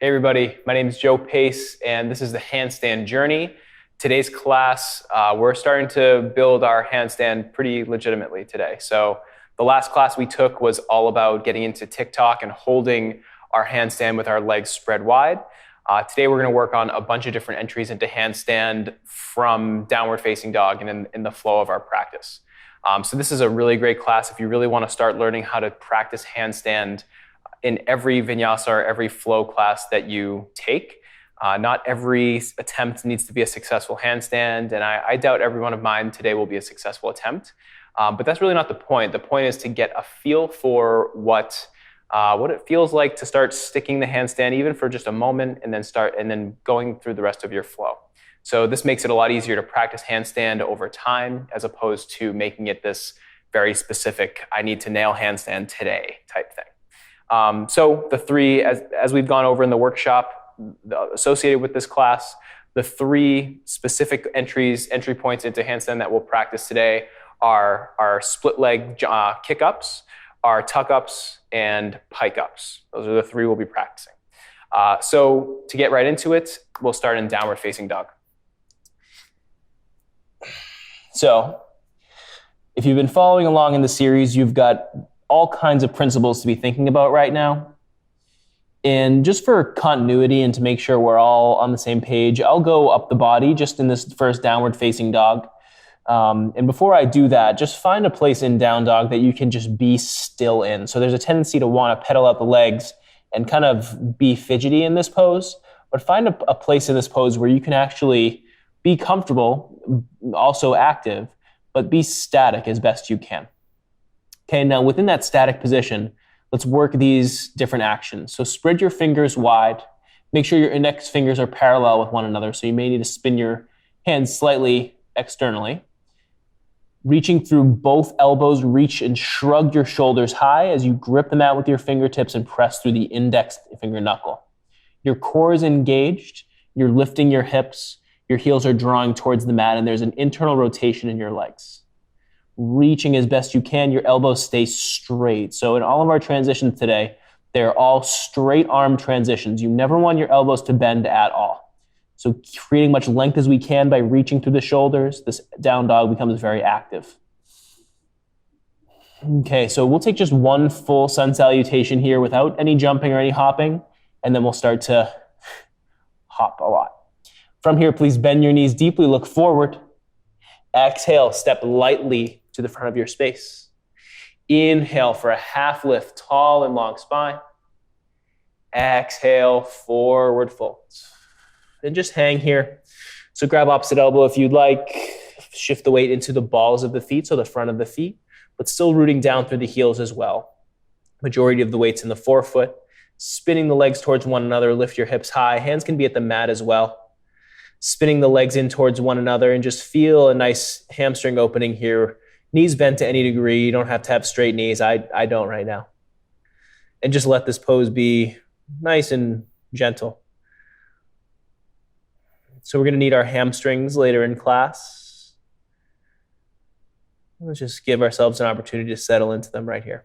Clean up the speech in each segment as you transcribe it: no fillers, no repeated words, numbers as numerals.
Hey everybody, my name is Joe Pace and this is the handstand journey. Today's class, we're starting to build our handstand pretty legitimately today. So the last class we took was all about getting into TikTok and holding our handstand with our legs spread wide. Today we're going to work on a bunch of different entries into handstand from downward facing dog and in the flow of our practice. So this is a really great class if you really want to start learning how to practice handstand in every vinyasa or every flow class that you take. Not every attempt needs to be a successful handstand, and I doubt every one of mine today will be a successful attempt. But that's really not the point. The point is to get a feel for what it feels like to start sticking the handstand even for just a moment and then going through the rest of your flow. So this makes it a lot easier to practice handstand over time as opposed to making it this very specific, I need to nail handstand today type thing. So the three, as we've gone over in the workshop associated with this class, the three specific entry points into handstand that we'll practice today are our split leg kick-ups, our tuck-ups, and pike-ups. Those are the three we'll be practicing. So to get right into it, we'll start in downward facing dog. So if you've been following along in the series, you've got all kinds of principles to be thinking about right now. And just for continuity and to make sure we're all on the same page, I'll go up the body just in this first downward facing dog. And before I do that, just find a place in down dog that you can just be still in. So there's a tendency to want to pedal out the legs and kind of be fidgety in this pose, but find a place in this pose where you can actually be comfortable, also active, but be static as best you can. Okay, now within that static position, let's work these different actions. So spread your fingers wide. Make sure your index fingers are parallel with one another. So you may need to spin your hands slightly externally. Reaching through both elbows, reach and shrug your shoulders high as you grip them out with your fingertips and press through the index finger knuckle. Your core is engaged. You're lifting your hips. Your heels are drawing towards the mat, and there's an internal rotation in your legs. Reaching as best you can, your elbows stay straight. So in all of our transitions today, they're all straight arm transitions. You never want your elbows to bend at all. So creating much length as we can by reaching through the shoulders, this down dog becomes very active. Okay, so we'll take just one full sun salutation here without any jumping or any hopping, and then we'll start to hop a lot. From here, please bend your knees deeply, look forward. Exhale, step lightly to the front of your space. Inhale for a half lift, tall and long spine. Exhale, forward fold. And just hang here. So grab opposite elbow if you'd like. Shift the weight into the balls of the feet, so the front of the feet, but still rooting down through the heels as well. Majority of the weight's in the forefoot. Spinning the legs towards one another, lift your hips high. Hands can be at the mat as well. Spinning the legs in towards one another and just feel a nice hamstring opening here. Knees bent to any degree. You don't have to have straight knees. I don't right now. And just let this pose be nice and gentle. So we're going to need our hamstrings later in class. Let's just give ourselves an opportunity to settle into them right here.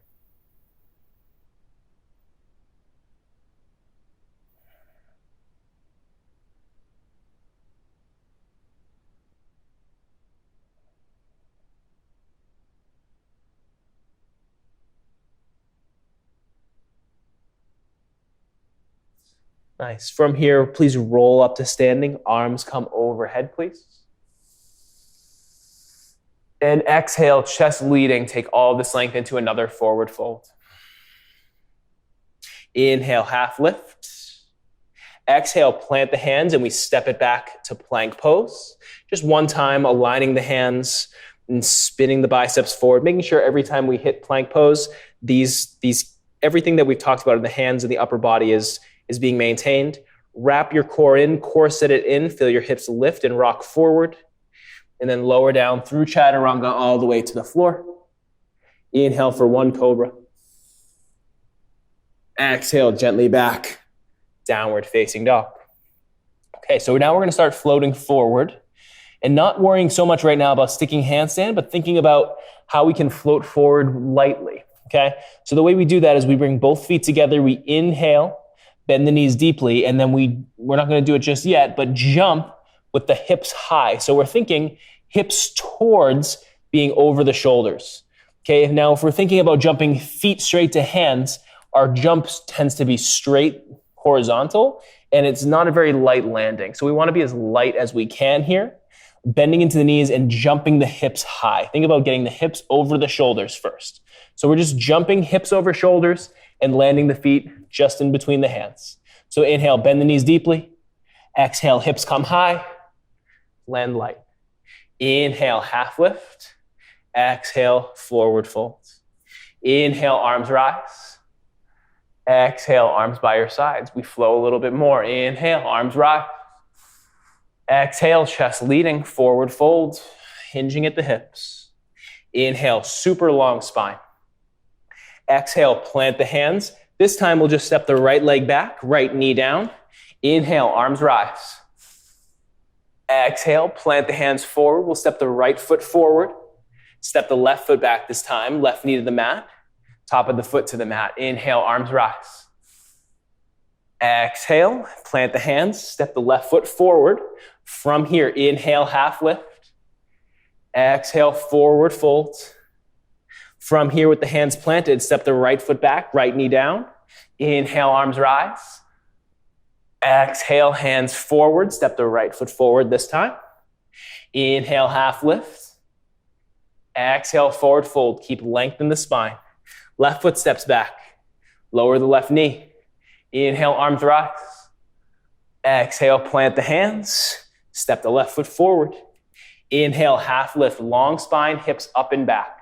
Nice. From here, please roll up to standing. Arms come overhead, please. And exhale, chest leading. Take all this length into another forward fold. Inhale, half lift. Exhale, plant the hands, and we step it back to plank pose. Just one time, aligning the hands and spinning the biceps forward, making sure every time we hit plank pose, everything that we've talked about in the hands and the upper body is being maintained. Wrap your core in, corset it in, feel your hips lift and rock forward, and then lower down through chaturanga all the way to the floor. Inhale for one cobra. Exhale gently back, downward facing dog. Okay, so now we're going to start floating forward and not worrying so much right now about sticking handstand, but thinking about how we can float forward lightly. Okay, so the way we do that is we bring both feet together, we inhale, bend the knees deeply, and then we're not going to do it just yet, but jump with the hips high. So we're thinking hips towards being over the shoulders. Okay, now if we're thinking about jumping feet straight to hands, our jump tends to be straight horizontal, and it's not a very light landing. So we want to be as light as we can here, bending into the knees and jumping the hips high. Think about getting the hips over the shoulders first. So we're just jumping hips over shoulders and landing the feet just in between the hands. So inhale, bend the knees deeply. Exhale, hips come high. Land light. Inhale, half lift. Exhale, forward fold. Inhale, arms rise. Exhale, arms by your sides. We flow a little bit more. Inhale, arms rise. Exhale, chest leading, forward fold, hinging at the hips. Inhale, super long spine. Exhale, plant the hands. This time we'll just step the right leg back, right knee down. Inhale, arms rise. Exhale, plant the hands forward. We'll step the right foot forward. Step the left foot back this time, left knee to the mat, top of the foot to the mat. Inhale, arms rise. Exhale, plant the hands, step the left foot forward. From here, inhale, half lift. Exhale, forward fold. From here, with the hands planted, step the right foot back, right knee down. Inhale, arms rise. Exhale, hands forward, step the right foot forward this time. Inhale, half lift. Exhale, forward fold. Keep length in the spine. Left foot steps back. Lower the left knee. Inhale, arms rise. Exhale, plant the hands. Step the left foot forward. Inhale, half lift, long spine, hips up and back.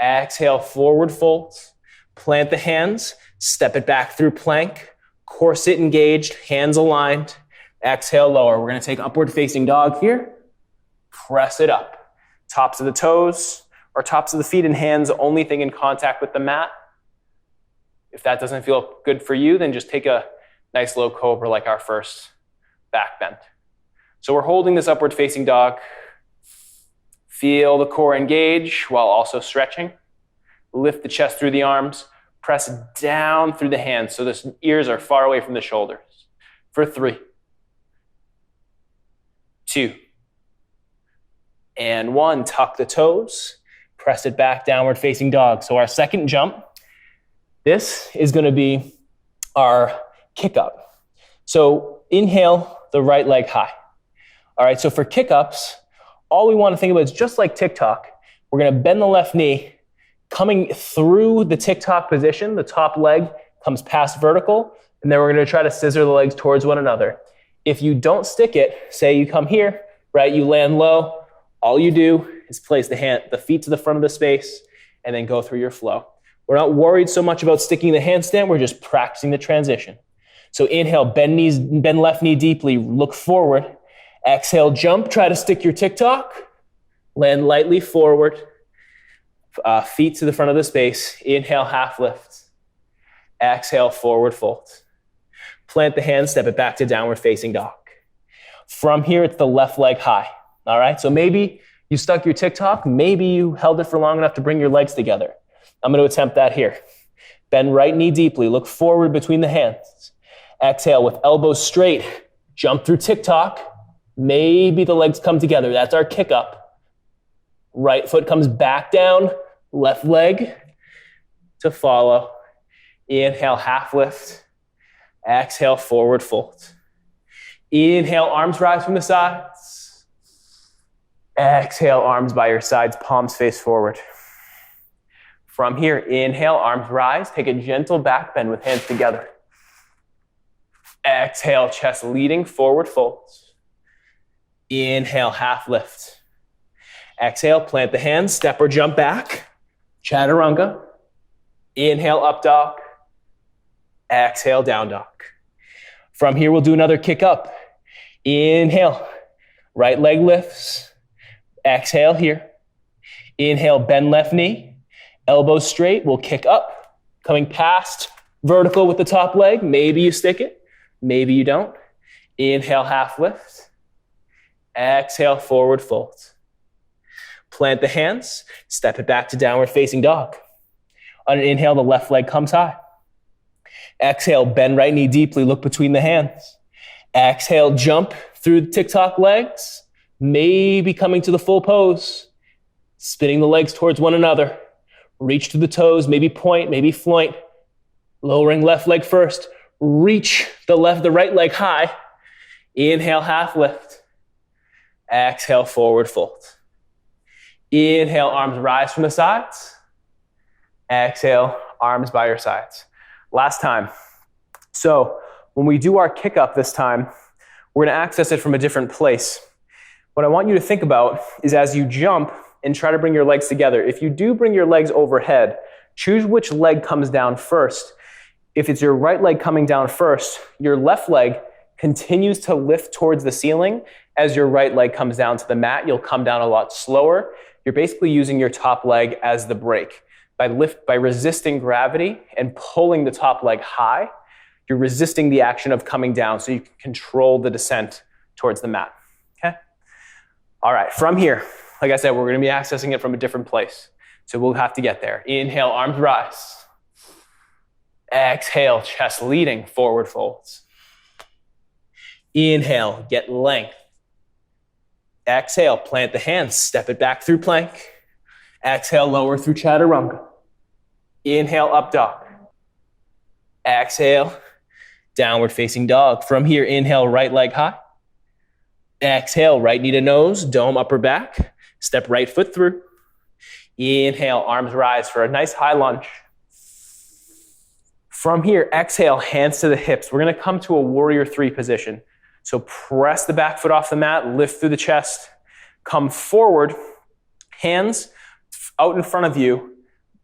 Exhale, forward fold. Plant the hands. Step it back through plank. Corset engaged, hands aligned. Exhale, lower. We're going to take upward facing dog here. Press it up. Tops of the toes or tops of the feet and hands, only thing in contact with the mat. If that doesn't feel good for you, then just take a nice low cobra like our first back bend. So we're holding this upward facing dog. Feel the core engage while also stretching. Lift the chest through the arms. Press down through the hands so the ears are far away from the shoulders. For 3, 2, and 1. Tuck the toes. Press it back, downward facing dog. So our second jump, this is going to be our kick up. So inhale the right leg high. All right, so for kick-ups, all we want to think about is just like TikTok. We're going to bend the left knee, coming through the TikTok position. The top leg comes past vertical, and then we're going to try to scissor the legs towards one another. If you don't stick it, say you come here, right, you land low, all you do is place the feet to the front of the space, and then go through your flow. We're not worried so much about sticking the handstand, we're just practicing the transition. So inhale, bend left knee deeply, look forward. Exhale, jump, try to stick your TikTok. Land lightly forward. Feet to the front of the space. Inhale, half lift. Exhale, forward fold. Plant the hands, step it back to downward facing dog. From here, it's the left leg high. All right, so maybe you stuck your TikTok, maybe you held it for long enough to bring your legs together. I'm going to attempt that here. Bend right knee deeply, look forward between the hands. Exhale with elbows straight, jump through TikTok. Maybe the legs come together. That's our kick up. Right foot comes back down, left leg to follow. Inhale, half lift. Exhale, forward fold. Inhale, arms rise from the sides. Exhale, arms by your sides, palms face forward. From here, inhale, arms rise. Take a gentle back bend with hands together. Exhale, chest leading, forward folds. Inhale, half lift. Exhale, plant the hands, step or jump back. Chaturanga. Inhale, up dog. Exhale, down dog. From here, we'll do another kick up. Inhale, right leg lifts. Exhale here. Inhale, bend left knee. Elbows straight, we'll kick up. Coming past vertical with the top leg. Maybe you stick it, maybe you don't. Inhale, half lift. Exhale, forward fold. Plant the hands, step it back to downward facing dog. On an inhale, the left leg comes high. Exhale, bend right knee deeply, look between the hands. Exhale, jump through the TikTok legs, maybe coming to the full pose, spinning the legs towards one another. Reach to the toes, maybe point, maybe floint. Lowering left leg first. Reach the right leg high. Inhale, half lift. Exhale, forward fold. Inhale, arms rise from the sides. Exhale, arms by your sides. Last time. So when we do our kick up this time, we're going to access it from a different place. What I want you to think about is as you jump and try to bring your legs together, if you do bring your legs overhead, choose which leg comes down first. If it's your right leg coming down first, your left leg continues to lift towards the ceiling. As your right leg comes down to the mat, you'll come down a lot slower. You're basically using your top leg as the brake. By resisting gravity and pulling the top leg high, you're resisting the action of coming down so you can control the descent towards the mat. Okay? All right, from here, like I said, we're going to be accessing it from a different place. So we'll have to get there. Inhale, arms rise. Exhale, chest leading, forward folds. Inhale, get length. Exhale, plant the hands, step it back through plank. Exhale, lower through chaturanga. Inhale, up dog. Exhale, downward facing dog. From here, inhale, right leg high. Exhale, right knee to nose, dome upper back. Step right foot through. Inhale, arms rise for a nice high lunge. From here, exhale, hands to the hips. We're going to come to a warrior three position. So press the back foot off the mat, lift through the chest, come forward, hands out in front of you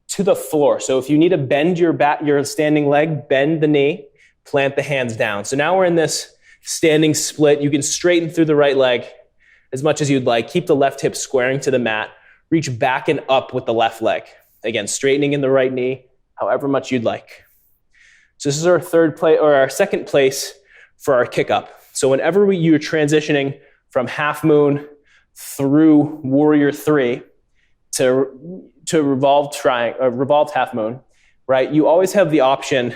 to the floor. So if you need to bend your standing leg, bend the knee, plant the hands down. So now we're in this standing split. You can straighten through the right leg as much as you'd like. Keep the left hip squaring to the mat. Reach back and up with the left leg. Again, straightening in the right knee, however much you'd like. So this is our our second place for our kick up. So whenever you're transitioning from half moon through warrior three to revolved half moon, right? You always have the option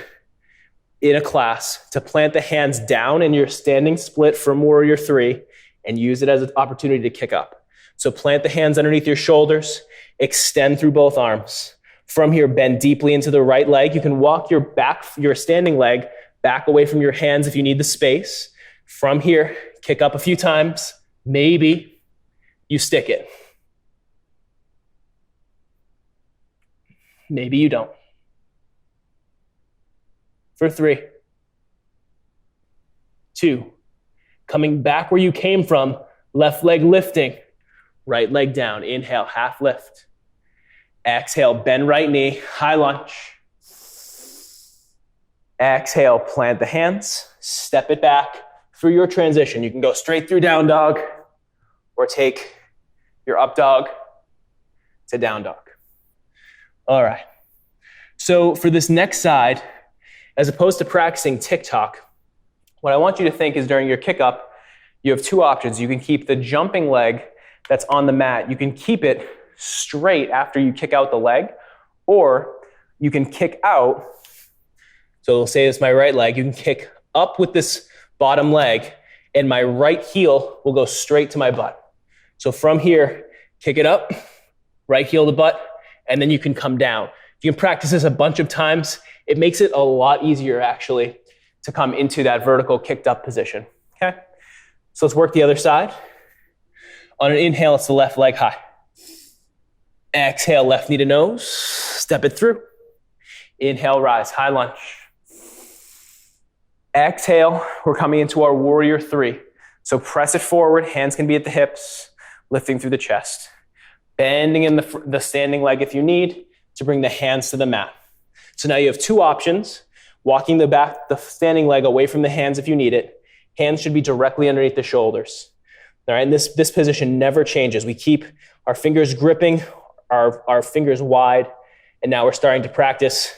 in a class to plant the hands down in your standing split from warrior three and use it as an opportunity to kick up. So plant the hands underneath your shoulders, extend through both arms. From here, bend deeply into the right leg. You can walk your standing leg back away from your hands if you need the space. From here, kick up a few times. Maybe you stick it. Maybe you don't. For 3, 2, coming back where you came from, left leg lifting, right leg down. Inhale, half lift. Exhale, bend right knee, high lunge. Exhale, plant the hands, step it back through your transition. You can go straight through down dog or take your up dog to down dog. All right. So for this next side, as opposed to practicing TikTok, what I want you to think is during your kick up, you have two options. You can keep the jumping leg that's on the mat. You can keep it straight after you kick out the leg, or you can kick out. So say it's my right leg. You can kick up with this bottom leg, and my right heel will go straight to my butt. So from here, kick it up, right heel to butt, and then you can come down. You can practice this a bunch of times. It makes it a lot easier, actually, to come into that vertical kicked up position. Okay? So let's work the other side. On an inhale, it's the left leg high. Exhale, left knee to nose. Step it through. Inhale, rise, high lunge. Exhale, we're coming into our warrior three. So press it forward. Hands can be at the hips, lifting through the chest. Bending in the standing leg if you need to bring the hands to the mat. So now you have two options. Walking the standing leg away from the hands if you need it. Hands should be directly underneath the shoulders. All right, and this position never changes. We keep our fingers gripping, our fingers wide, and now we're starting to practice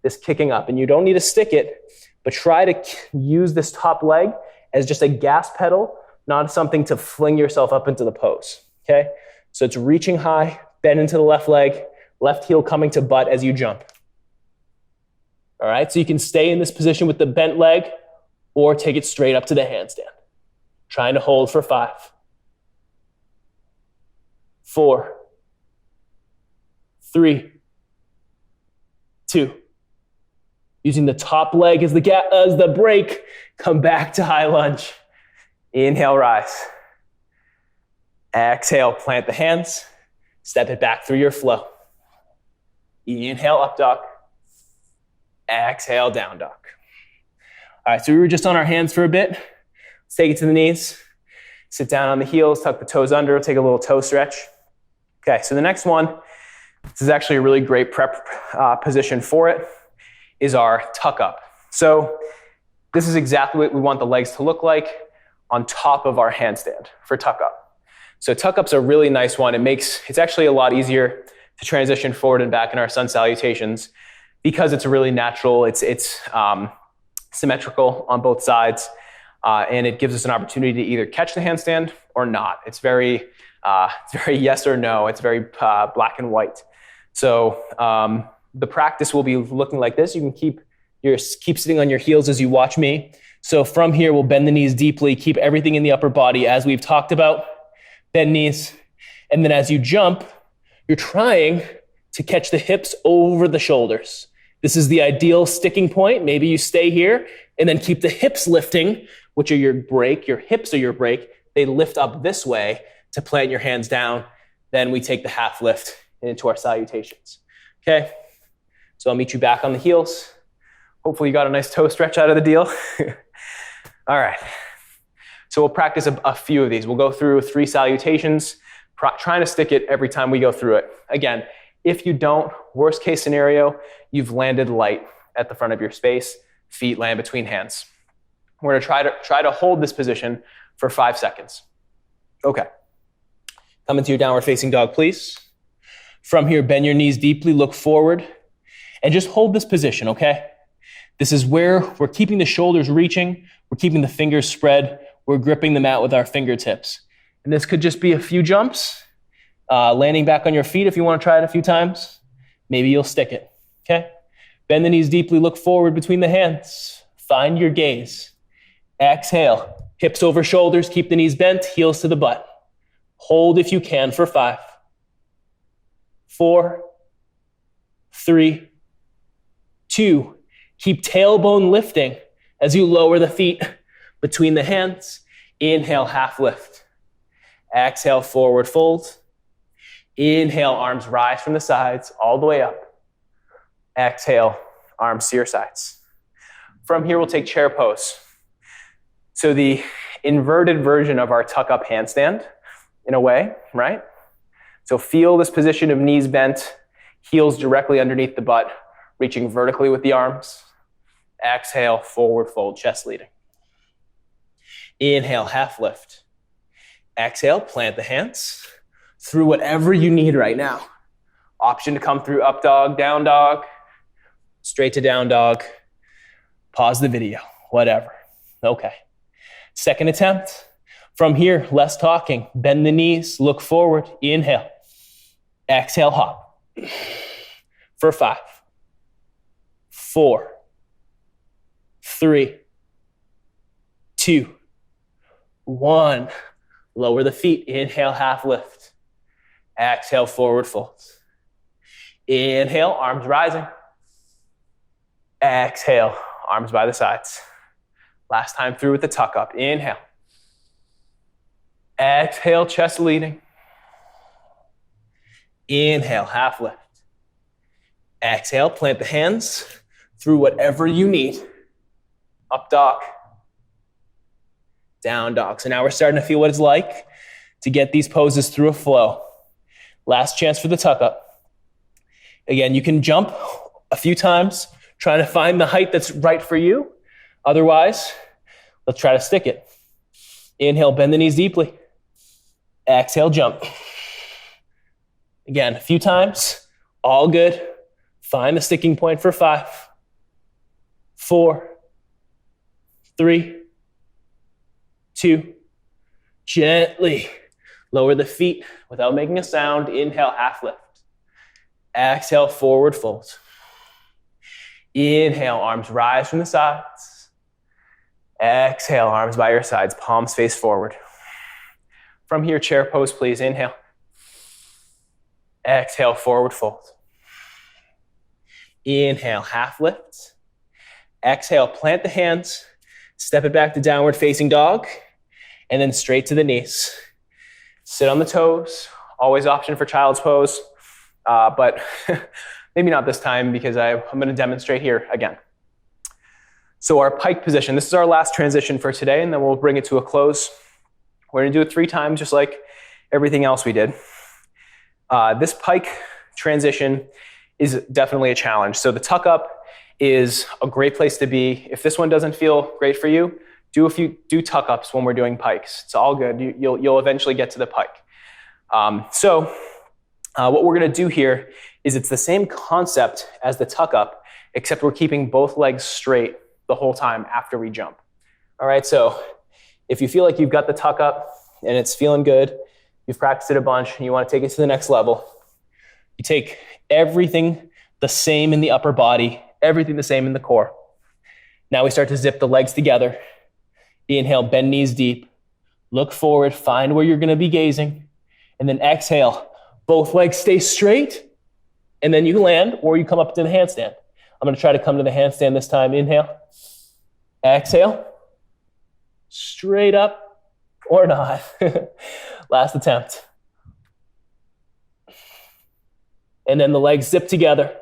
this kicking up. And you don't need to stick it, but try to use this top leg as just a gas pedal, not something to fling yourself up into the pose, okay? So it's reaching high, bend into the left leg, left heel coming to butt as you jump. All right, so you can stay in this position with the bent leg or take it straight up to the handstand. Trying to hold for 5, 4, 3, 2. Using the top leg as the break, come back to high lunge. Inhale, rise. Exhale, plant the hands. Step it back through your flow. Inhale, up dog. Exhale, down dog. All right, so we were just on our hands for a bit. Let's take it to the knees. Sit down on the heels, tuck the toes under, take a little toe stretch. Okay, so the next one, this is actually a really great prep position for it, is our tuck up. So this is exactly what we want the legs to look like on top of our handstand for tuck up. So tuck up's a really nice one. It's actually a lot easier to transition forward and back in our sun salutations because it's really natural. It's symmetrical on both sides, and it gives us an opportunity to either catch the handstand or not. It's very yes or no. It's very black and white. So the practice will be looking like this. You can keep sitting on your heels as you watch me. So from here, we'll bend the knees deeply, keep everything in the upper body as we've talked about. Bend knees. And then as you jump, you're trying to catch the hips over the shoulders. This is the ideal sticking point. Maybe you stay here and then keep the hips lifting, which are your break. Your hips are your break. They lift up this way to plant your hands down. Then we take the half lift into our salutations. Okay? So I'll meet you back on the heels. Hopefully you got a nice toe stretch out of the deal. All right. So we'll practice a few of these. We'll go through 3 salutations, trying to stick it every time we go through it. Again, if you don't, worst case scenario, you've landed light at the front of your space, feet land between hands. We're gonna try to hold this position for 5 seconds. Okay. Come into your downward facing dog, please. From here, bend your knees deeply, look forward, and just hold this position, okay? This is where we're keeping the shoulders reaching, we're keeping the fingers spread, we're gripping the mat with our fingertips. And this could just be a few jumps, landing back on your feet if you want to try it a few times. Maybe you'll stick it, okay? Bend the knees deeply, look forward between the hands. Find your gaze. Exhale, hips over shoulders, keep the knees bent, heels to the butt. Hold if you can for 5, 4, 3, 2. Keep tailbone lifting as you lower the feet between the hands. Inhale, half lift. Exhale, forward fold. Inhale, arms rise from the sides all the way up. Exhale, arms to your sides. From here, we'll take chair pose. So the inverted version of our tuck up handstand, in a way, right? So feel this position of knees bent, heels directly underneath the butt, reaching vertically with the arms. Exhale, forward fold, chest leading. Inhale, half lift. Exhale, plant the hands through whatever you need right now. Option to come through up dog, down dog, straight to down dog. Pause the video, whatever. Okay. Second attempt. From here, less talking. Bend the knees, look forward. Inhale. Exhale, hop. For 5, 4, 3, 2, 1. Lower the feet. Inhale, half lift. Exhale, forward fold. Inhale, arms rising. Exhale, arms by the sides. Last time through with the tuck up. Inhale. Exhale, chest leading. Inhale, half lift. Exhale, plant the hands through whatever you need. Up dog. Down dog. So now we're starting to feel what it's like to get these poses through a flow. Last chance for the tuck up. Again, you can jump a few times, trying to find the height that's right for you. Otherwise, let's try to stick it. Inhale, bend the knees deeply. Exhale, jump. Again, a few times, all good. Find the sticking point for 5, 4, 3, 2. Gently lower the feet without making a sound. Inhale, half lift. Exhale, forward fold. Inhale, arms rise from the sides. Exhale, arms by your sides, palms face forward. From here, chair pose, please. Inhale. Exhale, forward fold. Inhale, half lift. Exhale, plant the hands. Step it back to downward facing dog. And then straight to the knees. Sit on the toes. Always option for child's pose. But maybe not this time because I'm going to demonstrate here again. So our pike position, this is our last transition for today, and then we'll bring it to a close. We're going to do it 3 times, just like everything else we did. This pike transition is definitely a challenge. So the tuck up is a great place to be. If this one doesn't feel great for you, do tuck ups when we're doing pikes. It's all good. You'll eventually get to the pike. What we're going to do here is it's the same concept as the tuck up, except we're keeping both legs straight the whole time after we jump. All right, so if you feel like you've got the tuck up and it's feeling good, you've practiced it a bunch and you want to take it to the next level, you take everything the same in the upper body, everything the same in the core. Now we start to zip the legs together. Inhale, bend knees deep. Look forward, find where you're going to be gazing. And then exhale, both legs stay straight. And then you land or you come up to the handstand. I'm going to try to come to the handstand this time. Inhale. Exhale. Straight up or not. Last attempt. And then the legs zip together.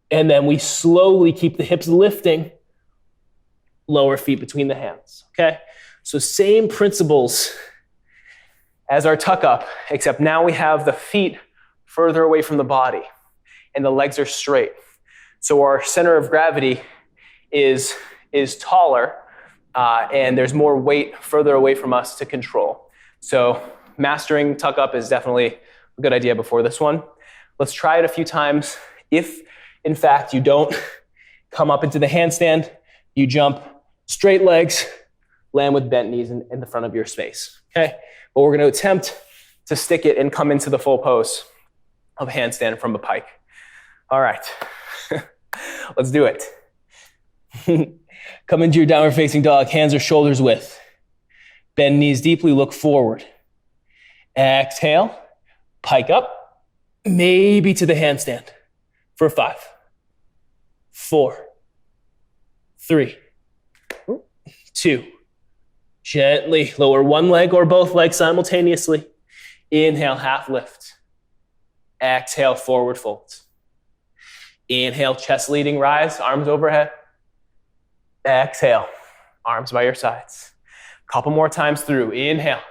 And then we slowly keep the hips lifting. Lower feet between the hands. Okay? So same principles as our tuck up, except now we have the feet further away from the body and the legs are straight. So our center of gravity is taller and there's more weight further away from us to control. So mastering tuck up is definitely a good idea before this one. Let's try it a few times. If, in fact, you don't come up into the handstand, you jump straight legs, land with bent knees in the front of your space. Okay? But we're going to attempt to stick it and come into the full pose of handstand from a pike. All right. Let's do it. Come into your downward facing dog, hands or shoulders width. Bend knees deeply, look forward. Exhale, pike up, maybe to the handstand for 5, 4, 3, 2. Gently lower one leg or both legs simultaneously. Inhale, half lift. Exhale, forward fold. Inhale, chest leading, rise, arms overhead. Exhale, arms by your sides. Couple more times through. Inhale.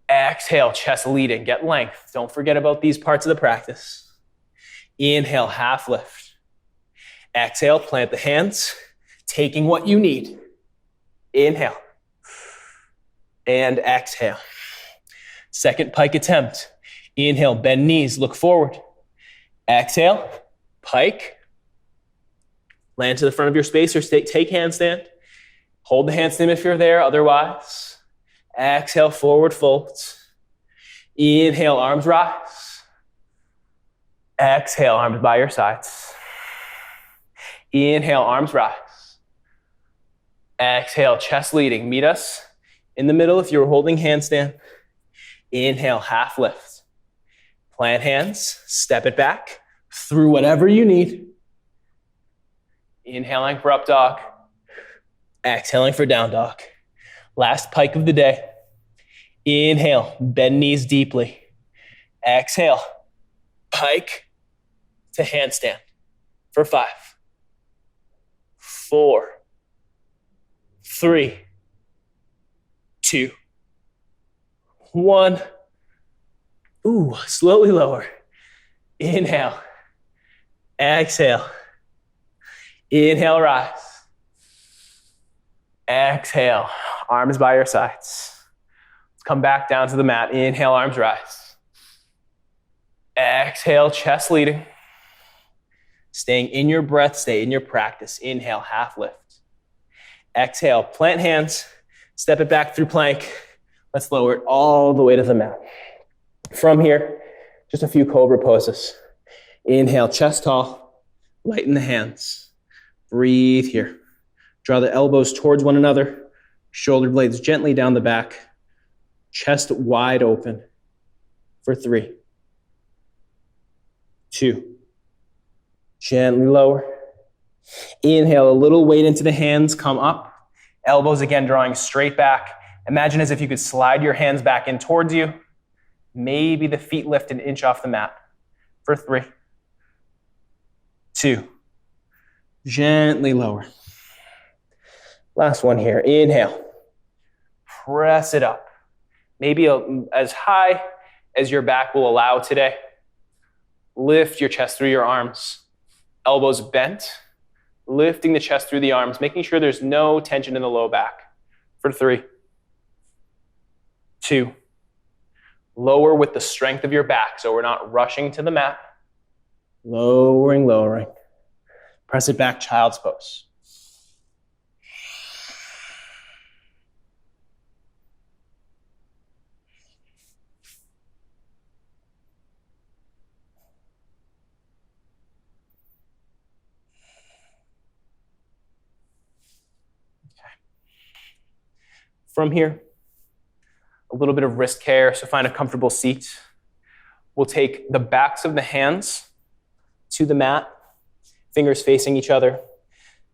Exhale, chest leading, get length. Don't forget about these parts of the practice. Inhale, half lift. Exhale, plant the hands, taking what you need. Inhale. And exhale. Second pike attempt. Inhale, bend knees, look forward. Exhale, pike. Land to the front of your space or take handstand. Hold the handstand if you're there, otherwise. Exhale, forward fold. Inhale, arms rise. Exhale, arms by your sides. Inhale, arms rise. Exhale, chest leading. Meet us in the middle if you're holding handstand. Inhale, half lift. Plant hands, step it back through whatever you need. Inhaling for up dog. Exhaling for down dog. Last pike of the day. Inhale, bend knees deeply. Exhale, pike to handstand for 5, 4, 3, 2, 1. Ooh, slowly lower. Inhale. Exhale. Inhale, rise. Exhale, arms by your sides. Let's come back down to the mat. Inhale, arms rise. Exhale, chest leading. Staying in your breath, stay in your practice. Inhale, half lift. Exhale, plant hands, step it back through plank. Let's lower it all the way to the mat. From here, just a few cobra poses. Inhale, chest tall. Lighten the hands. Breathe here. Draw the elbows towards one another. Shoulder blades gently down the back. Chest wide open for 3, 2. Gently lower. Inhale, a little weight into the hands, come up. Elbows again drawing straight back. Imagine as if you could slide your hands back in towards you. Maybe the feet lift an inch off the mat for 3, 2. Gently lower. Last one here. Inhale. Press it up. Maybe as high as your back will allow today. Lift your chest through your arms. Elbows bent. Lifting the chest through the arms, making sure there's no tension in the low back for 3, 2. Lower with the strength of your back so we're not rushing to the mat. Lowering, lowering. Press it back, child's pose. From here, a little bit of wrist care, so find a comfortable seat. We'll take the backs of the hands to the mat, fingers facing each other.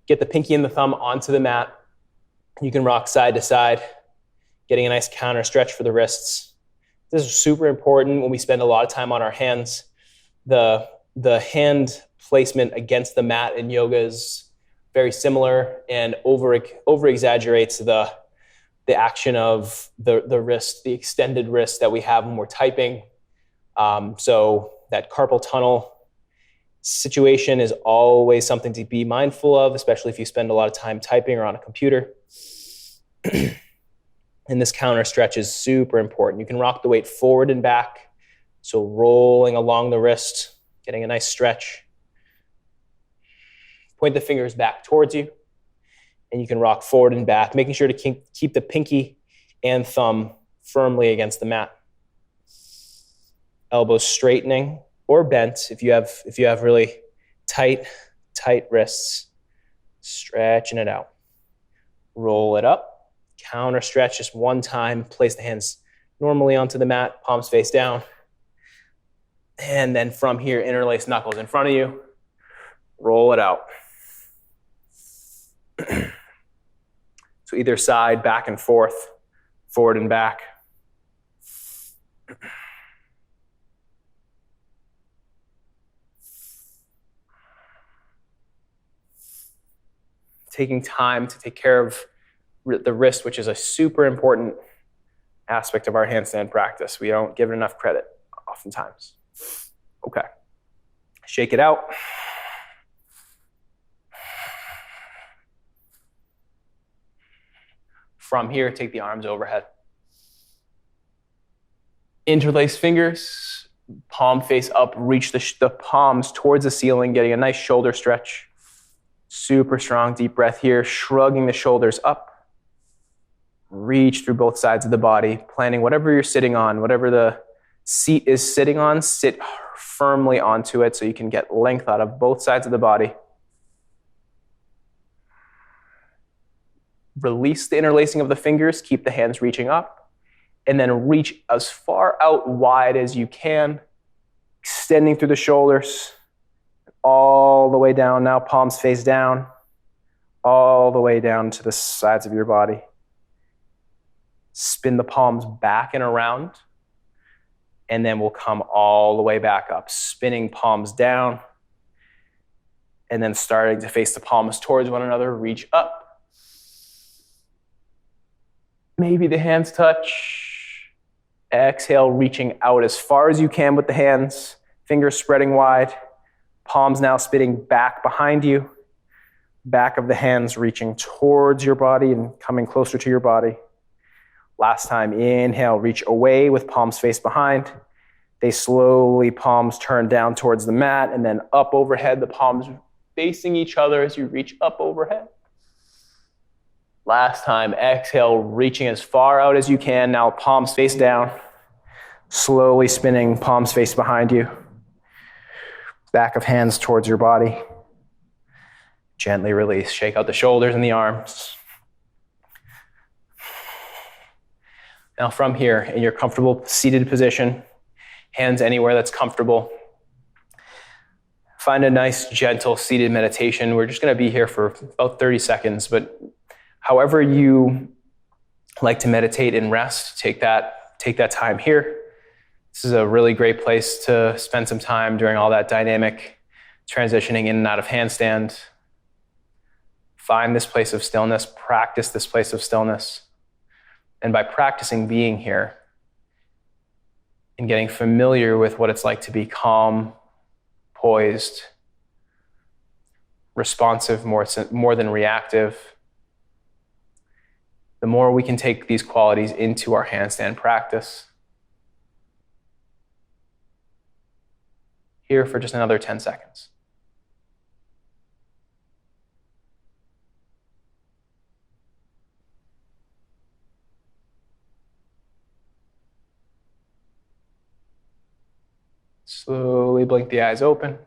Get the pinky and the thumb onto the mat. You can rock side to side, getting a nice counter stretch for the wrists. This is super important when we spend a lot of time on our hands. The hand placement against the mat in yoga is very similar and over exaggerates the action of the wrist, the extended wrist that we have when we're typing. So that carpal tunnel situation is always something to be mindful of, especially if you spend a lot of time typing or on a computer. And this counter stretch is super important. You can rock the weight forward and back. So rolling along the wrist, getting a nice stretch. Point the fingers back towards you. And you can rock forward and back, making sure to keep the pinky and thumb firmly against the mat. Elbows straightening or bent if you have really tight wrists. Stretching it out. Roll it up. Counter stretch just one time. Place the hands normally onto the mat, palms face down. And then from here, interlace knuckles in front of you. Roll it out. So either side, back and forth, forward and back. Taking time to take care of the wrist, which is a super important aspect of our handstand practice. We don't give it enough credit oftentimes. Okay. Shake it out. From here, take the arms overhead. Interlace fingers, palm face up, reach the palms towards the ceiling, getting a nice shoulder stretch. Super strong, deep breath here, shrugging the shoulders up. Reach through both sides of the body, planting whatever you're sitting on, whatever the seat is sitting on, sit firmly onto it so you can get length out of both sides of the body. Release the interlacing of the fingers, keep the hands reaching up, and then reach as far out wide as you can, extending through the shoulders, all the way down. Now palms face down, all the way down to the sides of your body. Spin the palms back and around, and then we'll come all the way back up, spinning palms down, and then starting to face the palms towards one another, reach up. Maybe the hands touch. Exhale, reaching out as far as you can with the hands, fingers spreading wide, palms now spinning back behind you, back of the hands reaching towards your body and coming closer to your body. Last time, inhale, reach away with palms face behind. They slowly, palms turn down towards the mat and then up overhead, the palms facing each other as you reach up overhead. Last time, exhale, reaching as far out as you can. Now palms face down, slowly spinning, palms face behind you. Back of hands towards your body. Gently release. Shake out the shoulders and the arms. Now from here, in your comfortable seated position, hands anywhere that's comfortable. Find a nice, gentle seated meditation. We're just going to be here for about 30 seconds, but however you like to meditate and rest, take that time here. This is a really great place to spend some time during all that dynamic transitioning in and out of handstand. Find this place of stillness, practice this place of stillness. And by practicing being here and getting familiar with what it's like to be calm, poised, responsive more than reactive, the more we can take these qualities into our handstand practice. Here for just another 10 seconds. Slowly blink the eyes open.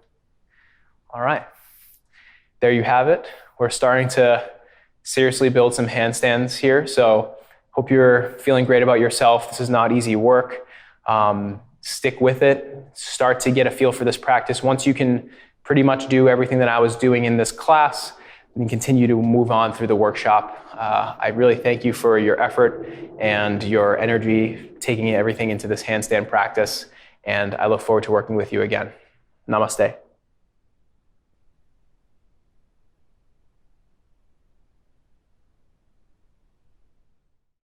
All right. There you have it. We're starting to seriously build some handstands here. So hope you're feeling great about yourself. This is not easy work. Stick with it. Start to get a feel for this practice. Once you can pretty much do everything that I was doing in this class, and continue to move on through the workshop. I really thank you for your effort and your energy taking everything into this handstand practice. And I look forward to working with you again. Namaste.